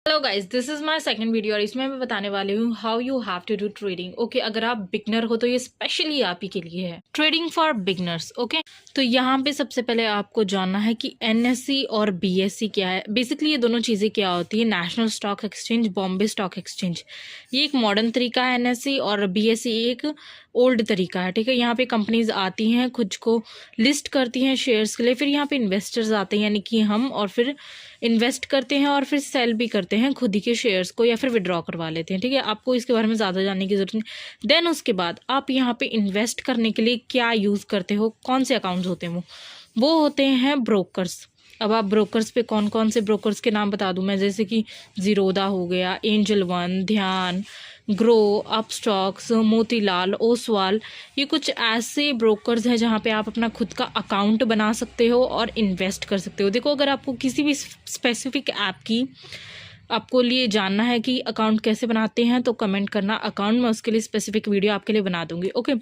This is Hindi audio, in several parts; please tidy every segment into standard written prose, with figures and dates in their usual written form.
Hello guys, this is my second video और इसमें मैं बताने वाली हूँ how you have to do trading. Okay, अगर आप बिगनर हो तो ये स्पेशली आप ही के लिए है, ट्रेडिंग फॉर बिगनर्स। ओके, तो यहाँ पे सबसे पहले आपको जानना है कि एनएससी और बीएससी क्या है। बेसिकली ये दोनों चीज़ें क्या होती है, national stock exchange, Bombay stock exchange. ये एक मॉडर्न तरीका है एनएससी, और बीएससी एक ओल्ड तरीका है। ठीक है, यहाँ पे कंपनीज आती हैं, खुद को लिस्ट करती हैं शेयर्स के लिए, फिर यहाँ पे इन्वेस्टर्स आते हैं यानी कि हम, और फिर इन्वेस्ट करते हैं और फिर सेल भी करते हैं खुद ही के शेयर्स को, या फिर विड्रॉ करवा लेते हैं। ठीक है, आपको इसके बारे में ज़्यादा जानने की जरूरत नहीं। देन उसके बाद आप यहाँ पे इन्वेस्ट करने के लिए क्या यूज़ करते हो, कौन से अकाउंट्स होते हैं वो होते हैं ब्रोकर्स। अब आप ब्रोकर्स पे कौन कौन से ब्रोकर्स के नाम बता दूं मैं, जैसे कि जीरोदा हो गया, एंजल वन, ध्यान, ग्रो, अपस्टॉक्स, मोतीलाल ओसवाल। ये कुछ ऐसे ब्रोकर्स हैं जहाँ पे आप अपना खुद का अकाउंट बना सकते हो और इन्वेस्ट कर सकते हो। देखो, अगर आपको किसी भी स्पेसिफिक ऐप की आपको लिए जानना है कि अकाउंट कैसे बनाते हैं तो कमेंट करना, अकाउंट में उसके लिए स्पेसिफिक वीडियो आपके लिए बना दूंगी। ओके,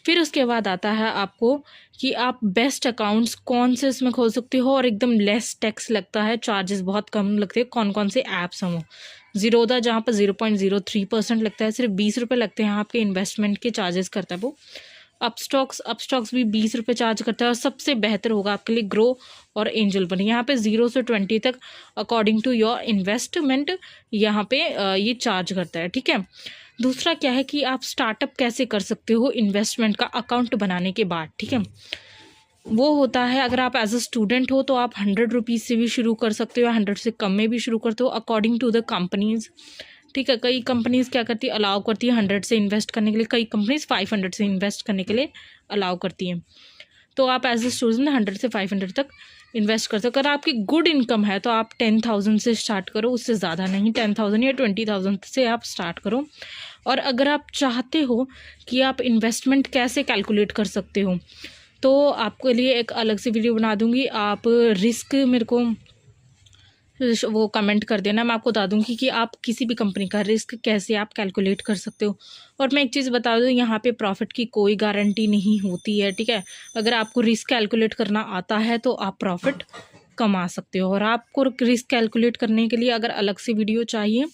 फिर उसके बाद आता है आपको कि आप बेस्ट अकाउंट्स कौन से इसमें खोल सकते हो और एकदम लेस टैक्स लगता है, चार्जेस बहुत कम लगते हैं, कौन कौन से ऐप्स हैं वो। जीरोदा जहाँ पर 0.03% लगता है, सिर्फ 20 रुपये लगते हैं आपके इन्वेस्टमेंट के चार्जेस करता है वो। अपस्टॉक्स भी 20 रुपये चार्ज करता है, और सबसे बेहतर होगा आपके लिए ग्रो और एंजल वन। यहाँ पे 0 से 20 तक अकॉर्डिंग टू योर इन्वेस्टमेंट यहाँ पे ये चार्ज करता है। ठीक है, दूसरा क्या है कि आप स्टार्टअप कैसे कर सकते हो इन्वेस्टमेंट का अकाउंट बनाने के बाद। ठीक है, वो होता है अगर आप एज अ स्टूडेंट हो तो आप 100 रुपीज़ से भी शुरू कर सकते हो, 100 से कम में भी शुरू करते हो, अकॉर्डिंग टू द कंपनीज। ठीक है, कई कंपनीज क्या करती है, अलाउ करती है 100 से इन्वेस्ट करने के लिए, कई कंपनीज 500 से इन्वेस्ट करने के लिए अलाउ करती हैं। तो आप एज अ स्टूडेंट 100 से 500 तक इन्वेस्ट कर सकते हो। अगर आपकी गुड इनकम है तो आप 10,000 से स्टार्ट करो, उससे ज़्यादा नहीं, 10,000 या 20,000 से आप स्टार्ट करो। और अगर आप चाहते हो कि आप इन्वेस्टमेंट कैसे कैलकुलेट कर सकते हो तो आपके लिए एक अलग से वीडियो बना दूंगी। आप रिस्क मेरे को वो कमेंट कर देना, मैं आपको बता दूंगी कि आप किसी भी कंपनी का रिस्क कैसे आप कैलकुलेट कर सकते हो। और मैं एक चीज़ बता दूं, यहाँ पे प्रॉफिट की कोई गारंटी नहीं होती है। ठीक है, अगर आपको रिस्क कैलकुलेट करना आता है तो आप प्रॉफिट कमा सकते हो। और आपको रिस्क कैलकुलेट करने के लिए अगर अलग से वीडियो चाहिए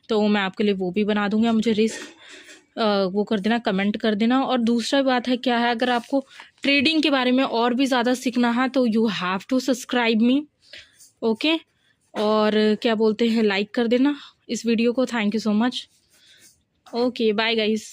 तो मैं आपके लिए वो भी बना दूंगा। मुझे रिस्क वो कर देना, कमेंट कर देना। और दूसरा बात है क्या है, अगर आपको ट्रेडिंग के बारे में और भी ज़्यादा सीखना है तो you have to subscribe me. Okay, और क्या बोलते हैं, लाइक कर देना इस वीडियो को। Thank you so much. Okay, bye guys.